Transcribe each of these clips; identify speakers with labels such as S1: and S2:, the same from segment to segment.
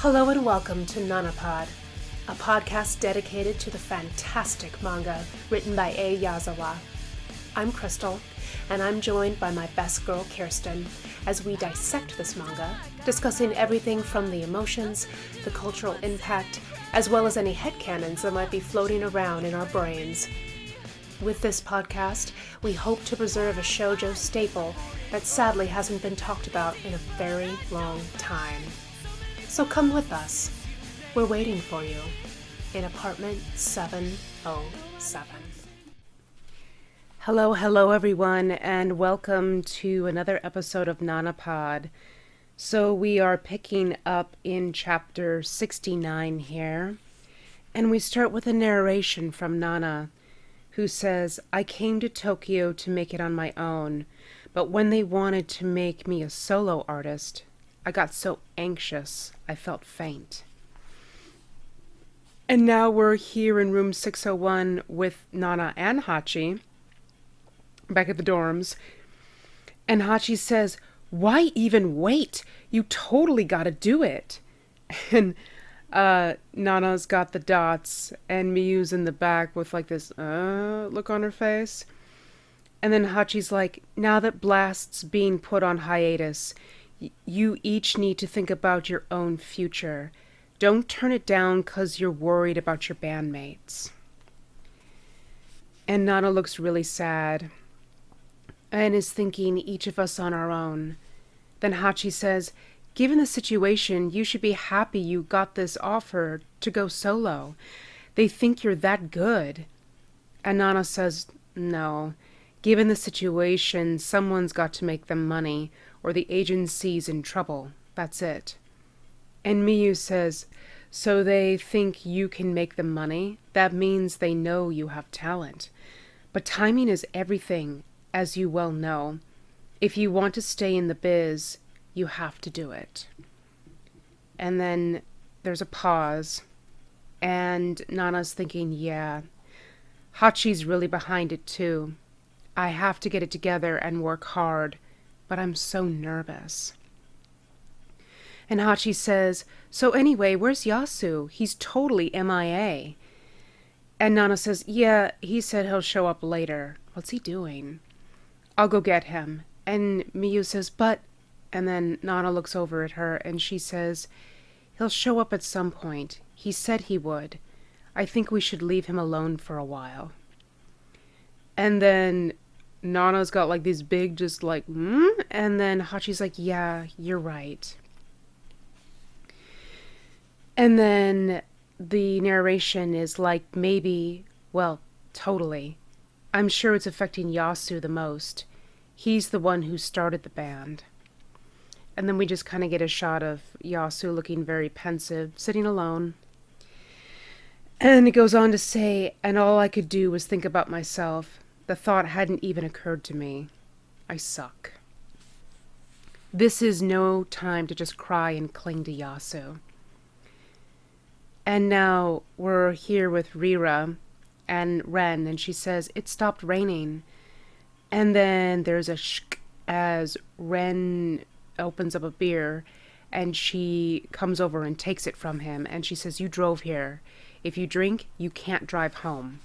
S1: Hello and welcome to Nanapod, a podcast dedicated to the fantastic manga written by A. Yazawa. I'm Crystal, and I'm joined by my best girl Kirsten as we dissect this manga, discussing everything from the emotions, the cultural impact, as well as any headcanons that might be floating around in our brains. With this podcast, we hope to preserve a shoujo staple that sadly hasn't been talked about in a very long time. So come with us. We're waiting for you in apartment 707. Hello everyone, and welcome to another episode of Nanapod. So we are picking up in chapter 69 here, and we start with a narration from Nana, who says, "I came to Tokyo to make it on my own, but when they wanted to make me a solo artist, I got so anxious, I felt faint." And now we're here in room 601 with Nana and Hachi, back at the dorms. And Hachi says, "Why even wait? You totally gotta do it." And Nana's got the dots, and Miyu's in the back with like this look on her face. And then Hachi's like, "Now that Blast's being put on hiatus, you each need to think about your own future. Don't turn it down because you're worried about your bandmates." And Nana looks really sad and is thinking, each of us on our own. Then Hachi says, "Given the situation, you should be happy you got this offer to go solo. They think you're that good." And Nana says, "No. Given the situation, someone's got to make them money, or the agency's in trouble. That's it." And Miyu says, "So they think you can make them money? That means they know you have talent. But timing is everything, as you well know. If you want to stay in the biz, you have to do it." And then there's a pause, and Nana's thinking, yeah, Hachi's really behind it too. I have to get it together and work hard, but I'm so nervous. And Hachi says, "So anyway, where's Yasu? He's totally MIA. And Nana says, "Yeah, he said he'll show up later. What's he doing? I'll go get him." And Miyu says, "But..." And then Nana looks over at her and she says, "He'll show up at some point. He said he would. I think we should leave him alone for a while." And then Nana's got like these big just like, And then Hachi's like, "Yeah, you're right." And then the narration is like, maybe, well, totally. I'm sure it's affecting Yasu the most. He's the one who started the band. And then we just kind of get a shot of Yasu looking very pensive, sitting alone. And it goes on to say, "And all I could do was think about myself. The thought hadn't even occurred to me. I suck." This is no time to just cry and cling to Yasu. And now we're here with Rira and Ren, and she says, "It stopped raining." And then there's a shk as Ren opens up a beer, and she comes over and takes it from him, and she says, "You drove here. If you drink, you can't drive home."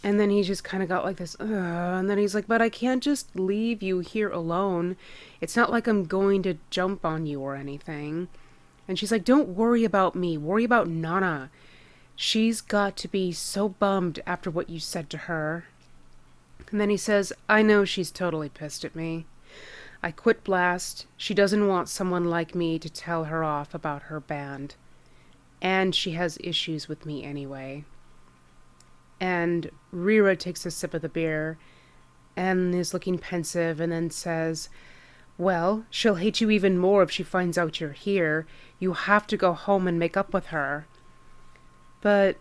S1: And then he just kind of got like this, and then he's like, "But I can't just leave you here alone. It's not like I'm going to jump on you or anything." And she's like, "Don't worry about me. Worry about Nana. She's got to be so bummed after what you said to her." And then he says, "I know she's totally pissed at me. I quit Blast. She doesn't want someone like me to tell her off about her band. And she has issues with me anyway." And Rira takes a sip of the beer and is looking pensive and then says, "Well, she'll hate you even more if she finds out you're here. You have to go home and make up with her." But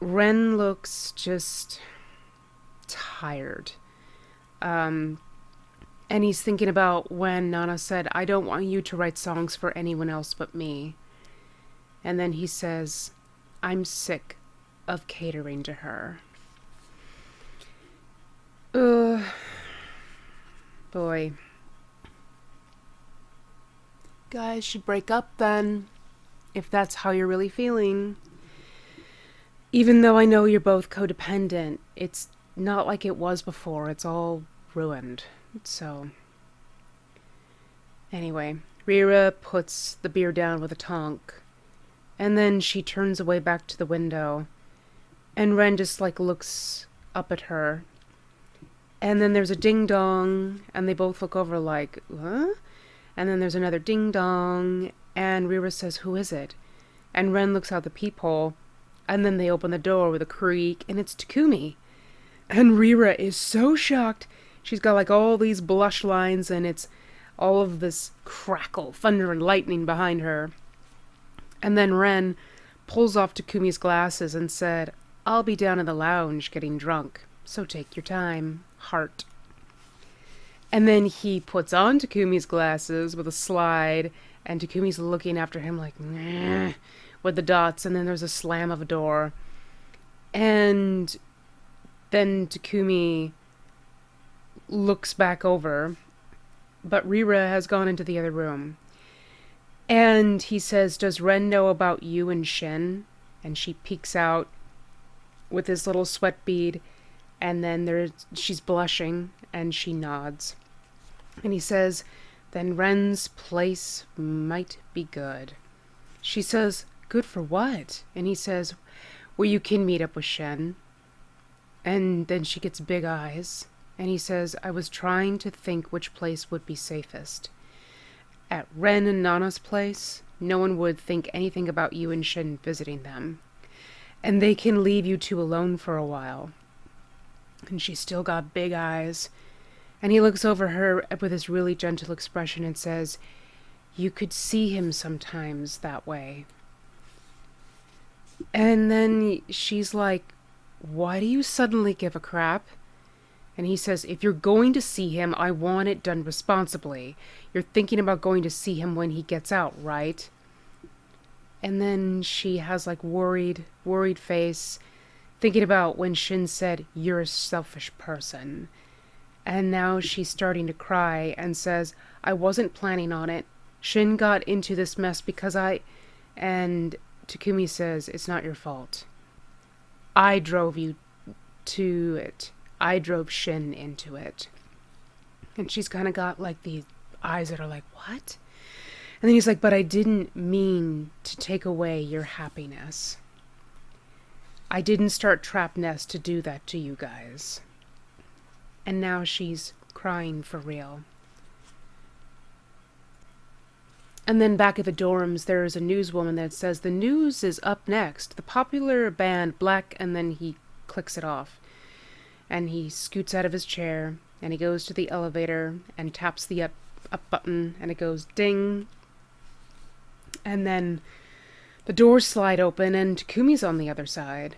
S1: Ren looks just tired. And he's thinking about when Nana said, "I don't want you to write songs for anyone else but me." And then he says, "I'm sick of catering to her." Boy. Guys should break up then. if that's how you're really feeling. Even though I know you're both codependent, it's not like it was before. It's all ruined. So, anyway, Rira puts the beer down with a tonk, and then she turns away back to the window, and Ren just, looks up at her. And then there's a ding-dong, and they both look over like, huh? And then there's another ding-dong, and Rira says, who is it? And Ren looks out the peephole, and then they open the door with a creak, and it's Takumi. And Rira is so shocked. She's got all these blush lines, and it's all of this crackle, thunder, and lightning behind her. And then Ren pulls off Takumi's glasses and said, I'll be down in the lounge getting drunk, so take your time, heart. And then he puts on Takumi's glasses with a slide, and Takumi's looking after him like, meh, with the dots, and then there's a slam of a door. And then Takumi looks back over, but Rira has gone into the other room. And he says, does Ren know about you and Shin? And she peeks out with this little sweat bead, and then she's blushing, and she nods. And he says, then Ren's place might be good. She says, good for what? And he says, well, you can meet up with Shen. And then she gets big eyes, and he says, I was trying to think which place would be safest. At Ren and Nana's place, no one would think anything about you and Shin visiting them. And they can leave you two alone for a while. And she's still got big eyes. And he looks over her with this really gentle expression and says, you could see him sometimes that way. And then she's like, why do you suddenly give a crap? And he says, if you're going to see him, I want it done responsibly. You're thinking about going to see him when he gets out, right? And then she has worried face, thinking about when Shin said, you're a selfish person. And now she's starting to cry and says, I wasn't planning on it. Shin got into this mess because And Takumi says, it's not your fault. I drove you to it. I drove Shin into it. And she's kind of got these eyes that are like, what? And then he's like, but I didn't mean to take away your happiness. I didn't start Trap Nest to do that to you guys. And now she's crying for real. And then back at the dorms, there's a newswoman that says, the news is up next. The popular band Black, and then he clicks it off. And he scoots out of his chair, and he goes to the elevator and taps the up button, and it goes ding. And then the doors slide open, and Takumi's on the other side.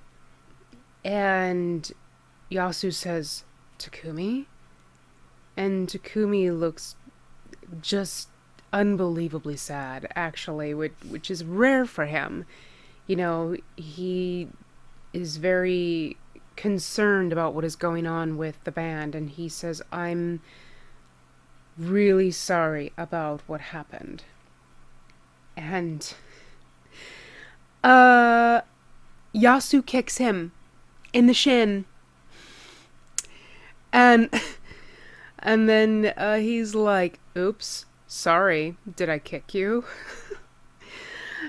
S1: And Yasu says, Takumi? And Takumi looks just unbelievably sad, actually, which is rare for him. He is very concerned about what is going on with the band, and he says, I'm really sorry about what happened. And Yasu kicks him in the shin, and then he's like, oops, sorry, did I kick you?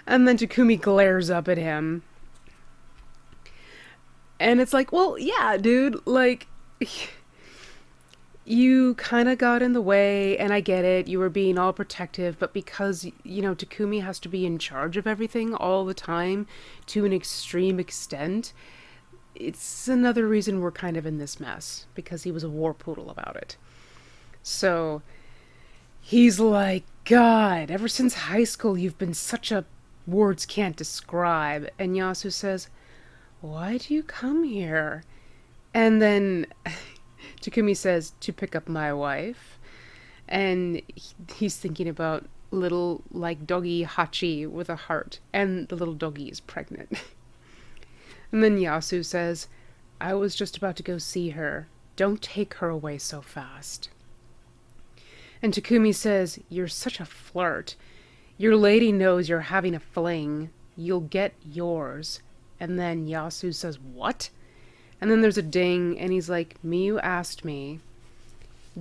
S1: And then Takumi glares up at him. And it's like, well, yeah, dude, you kind of got in the way, and I get it, you were being all protective, but because, Takumi has to be in charge of everything all the time to an extreme extent, it's another reason we're kind of in this mess, because he was a war poodle about it. So he's like, God, ever since high school, you've been such a words can't describe. And Yasu says, why do you come here? And then Takumi says, to pick up my wife. And he's thinking about little, doggy Hachi with a heart. And the little doggy is pregnant. And then Yasu says, I was just about to go see her. Don't take her away so fast. And Takumi says, you're such a flirt. Your lady knows you're having a fling. You'll get yours. And then Yasu says, what? And then there's a ding, and he's like, Miyu asked me,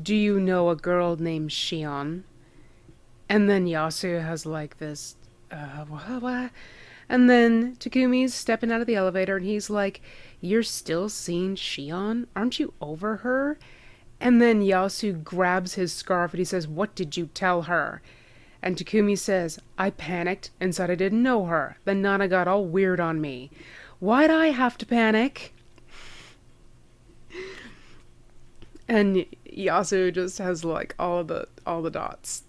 S1: do you know a girl named Shion? And then Yasu has like this, what? And then Takumi's stepping out of the elevator, and he's like, you're still seeing Shion? Aren't you over her? And then Yasu grabs his scarf, and he says, what did you tell her? And Takumi says, I panicked and said I didn't know her. Then Nana got all weird on me. Why'd I have to panic? And Yasu just has like all the dots.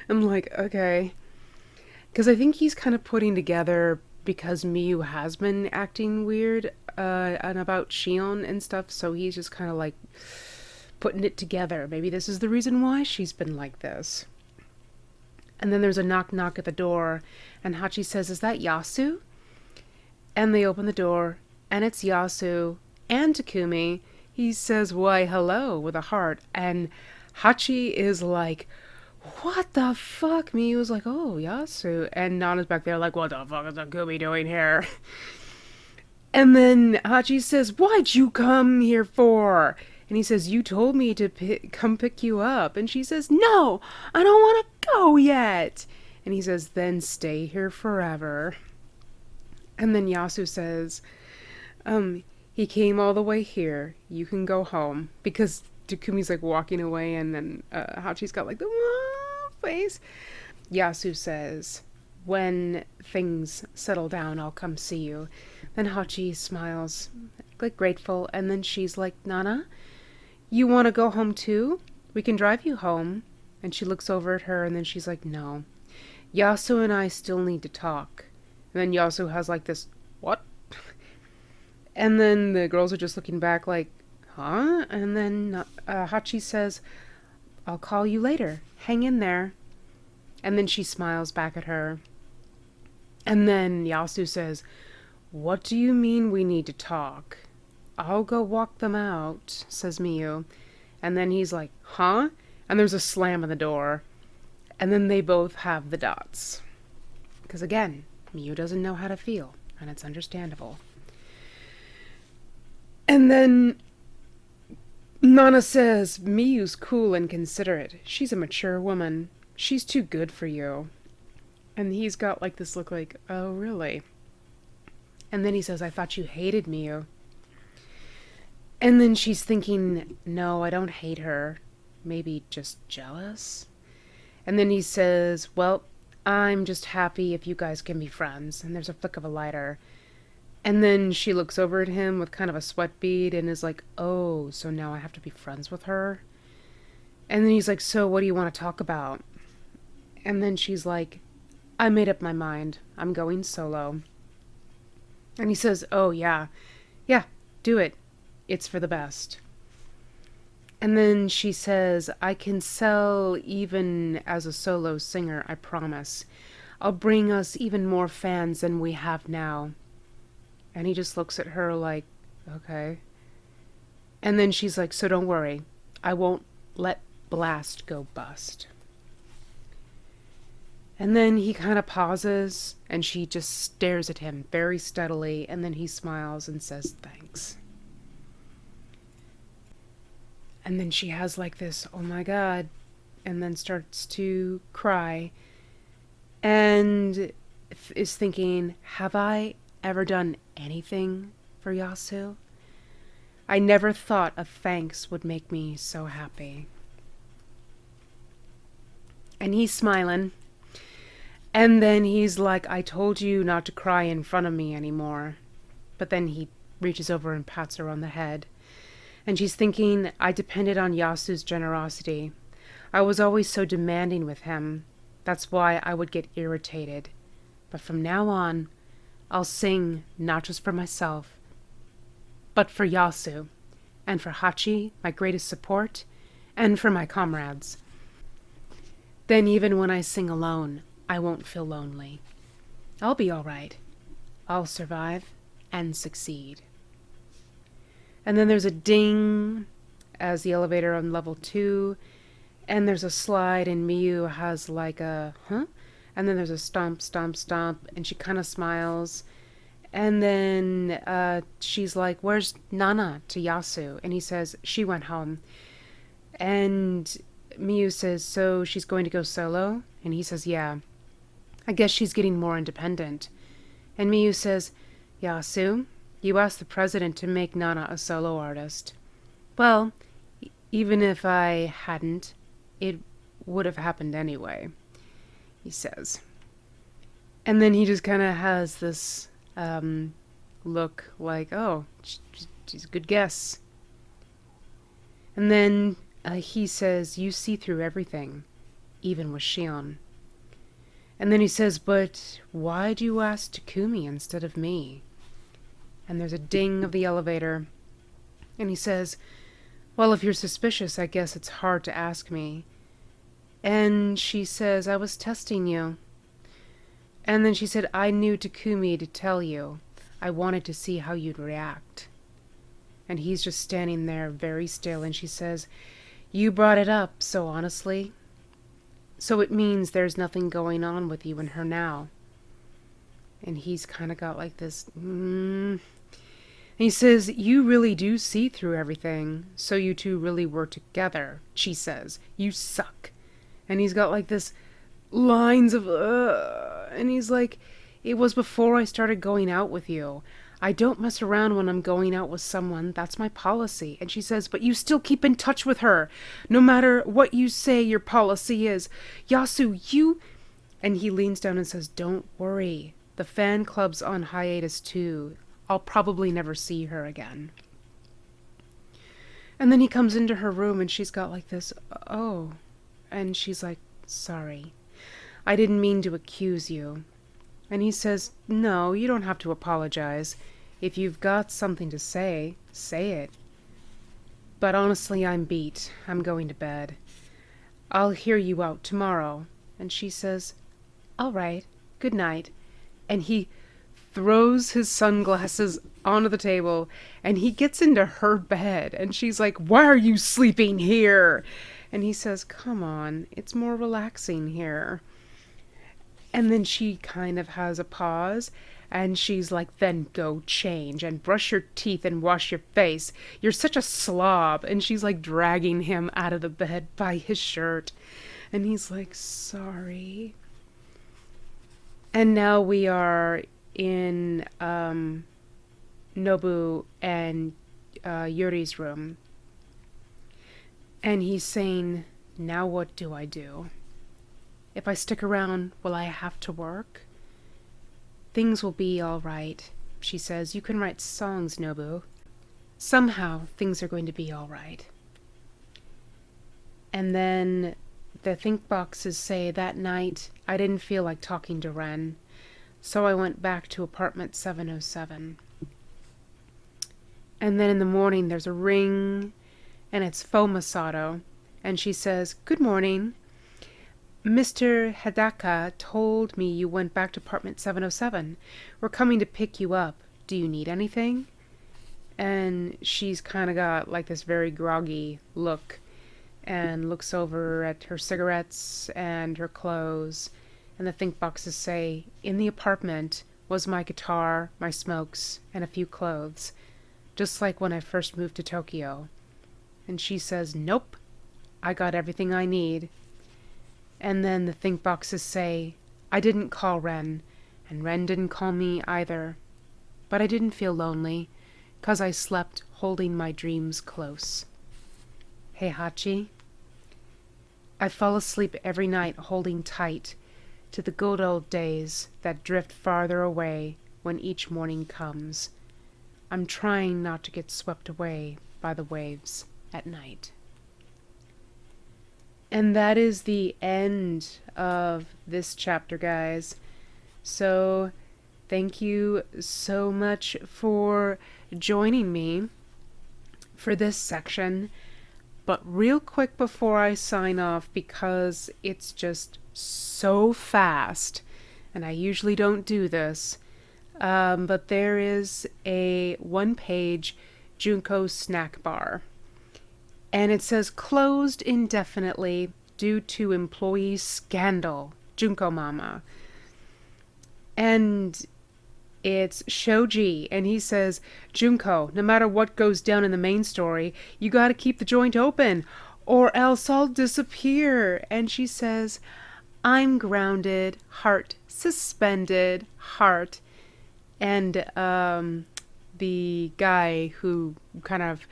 S1: I'm like, okay. Because I think he's kind of putting together, because Miyu has been acting weird and about Shion and stuff, so he's just kind of like putting it together. Maybe this is the reason why she's been like this. And then there's a knock knock at the door, and Hachi says, is that Yasu? And they open the door, and it's Yasu and Takumi. He says, why, hello, with a heart. And Hachi is like, what the fuck? Miyu's like, oh, Yasu. And Nana's back there like, what the fuck is Takumi doing here? And then Hachi says, why'd you come here for? And he says, you told me to come pick you up. And she says, no, I don't want to go yet. And he says, then stay here forever. And then Yasu says, he came all the way here. You can go home. Because Takumi's like walking away, and then Hachi's got like the face. Yasu says, when things settle down, I'll come see you. Then Hachi smiles, like grateful, and then she's like, Nana, you want to go home too? We can drive you home. And she looks over at her, and then she's like, no. Yasu and I still need to talk. And then Yasu has like this, what? And then the girls are just looking back like, huh? And then Hachi says, I'll call you later. Hang in there. And then she smiles back at her. And then Yasu says, what do you mean we need to talk? I'll go walk them out, says Miyu. And then he's like, huh? And there's a slam on the door. And then they both have the dots. Because again, Miyu doesn't know how to feel, and it's understandable. And then Nana says, Miyu's cool and considerate. She's a mature woman. She's too good for you. And he's got like this look like, oh, really? And then he says, I thought you hated Miyu. And then she's thinking, no, I don't hate her. Maybe just jealous? And then he says, well, I'm just happy if you guys can be friends. And there's a flick of a lighter. And then she looks over at him with kind of a sweat bead and is like, oh, so now I have to be friends with her? And then he's like, so what do you want to talk about? And then she's like, I made up my mind. I'm going solo. And he says, oh, yeah. Yeah, do it. It's for the best. And then she says, I can sell even as a solo singer, I promise. I'll bring us even more fans than we have now. And he just looks at her like, okay. And then she's like, so don't worry. I won't let Blast go bust. And then he kind of pauses, and she just stares at him very steadily, and then he smiles and says, thanks. And then she has like this, oh my God, and then starts to cry, and is thinking, have I ever done anything for Yasu? I never thought a thanks would make me so happy. And he's smiling. And then he's like, I told you not to cry in front of me anymore. But then he reaches over and pats her on the head. And she's thinking, I depended on Yasu's generosity. I was always so demanding with him. That's why I would get irritated. But from now on, I'll sing not just for myself, but for Yasu, and for Hachi, my greatest support, and for my comrades. Then even when I sing alone, I won't feel lonely. I'll be all right. I'll survive and succeed. And then there's a ding as the elevator on level 2, and there's a slide, and Miyu has like a, huh? And then there's a stomp, stomp, stomp, and she kind of smiles. And then she's like, "Where's Nana?" to Yasu. And he says, "She went home." And Miyu says, "So she's going to go solo?" And he says, "Yeah. I guess she's getting more independent." And Miyu says, "Yasu, you asked the president to make Nana a solo artist." "Well, even if I hadn't, it would have happened anyway," he says. And then he just kind of has this look like, "Oh, she's a good guess." And then he says, "You see through everything, even with Shion." And then he says, "But why do you ask Takumi instead of me?" And there's a ding of the elevator. And he says, "Well, if you're suspicious, I guess it's hard to ask me." And she says, "I was testing you." And then she said, "I knew Takumi to tell you. I wanted to see how you'd react." And he's just standing there very still. And she says, "You brought it up, so honestly. So it means there's nothing going on with you and her now." And he's kind of got like this, And he says, "You really do see through everything. So you two really were together," she says. "You suck." And he's got like this lines of, and he's like, "It was before I started going out with you. I don't mess around when I'm going out with someone. That's my policy." And she says, "But you still keep in touch with her, no matter what you say your policy is. Yasu, you..." And he leans down and says, "Don't worry. The fan club's on hiatus too. I'll probably never see her again." And then he comes into her room and she's got like this, "Oh." And she's like, "Sorry. I didn't mean to accuse you." And he says, "No, you don't have to apologize. If you've got something to say, say it. But honestly, I'm beat. I'm going to bed. I'll hear you out tomorrow." And she says, "All right. Good night." And he throws his sunglasses onto the table and he gets into her bed. And she's like, "Why are you sleeping here?" And he says, "Come on, it's more relaxing here." And then she kind of has a pause, and she's like, "Then go change, and brush your teeth, and wash your face. You're such a slob." And she's like dragging him out of the bed by his shirt. And he's like, "Sorry." And now we are in Nobu and Yuri's room. And he's saying, "Now what do I do? If I stick around, will I have to work?" "Things will be all right," she says. "You can write songs, Nobu. Somehow, things are going to be all right." And then the think boxes say, "That night, I didn't feel like talking to Ren, so I went back to apartment 707. And then in the morning, there's a ring, and it's Fomasato, and she says, "Good morning. Mr. Hidaka told me you went back to apartment 707. We're coming to pick you up. Do you need anything?" And she's kind of got like this very groggy look and looks over at her cigarettes and her clothes. And the think boxes say, "In the apartment was my guitar, my smokes, and a few clothes, just like when I first moved to Tokyo." And she says, "Nope, I got everything I need." And then the think boxes say, "I didn't call Ren, and Ren didn't call me either. But I didn't feel lonely, 'cause I slept holding my dreams close." Heihachi. I fall asleep every night holding tight to the good old days that drift farther away when each morning comes. I'm trying not to get swept away by the waves at night. And that is the end of this chapter, guys. So thank you so much for joining me for this section. But real quick before I sign off, because it's just so fast, and I usually don't do this, but there is a one-page Junko snack bar. And it says, "Closed indefinitely due to employee scandal, Junko Mama. And it's Shoji, and he says, Junko, no matter what goes down in the main story, you gotta keep the joint open, or else I'll disappear. And she says, I'm grounded, heart suspended, heart. And the guy who kind of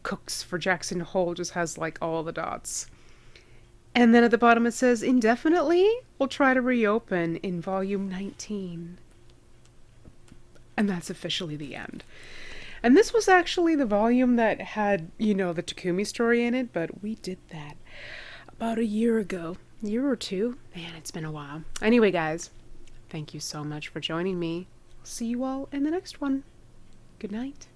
S1: cooks for Jackson Hole just has like all the dots. And then at the bottom it says, indefinitely, we'll try to reopen in volume 19. And that's officially the end. And this was actually the volume that had, the Takumi story in it, but we did that about a year ago. Year or two. Man, it's been a while. Anyway, guys, thank you so much for joining me. I'll see you all in the next one. Good night.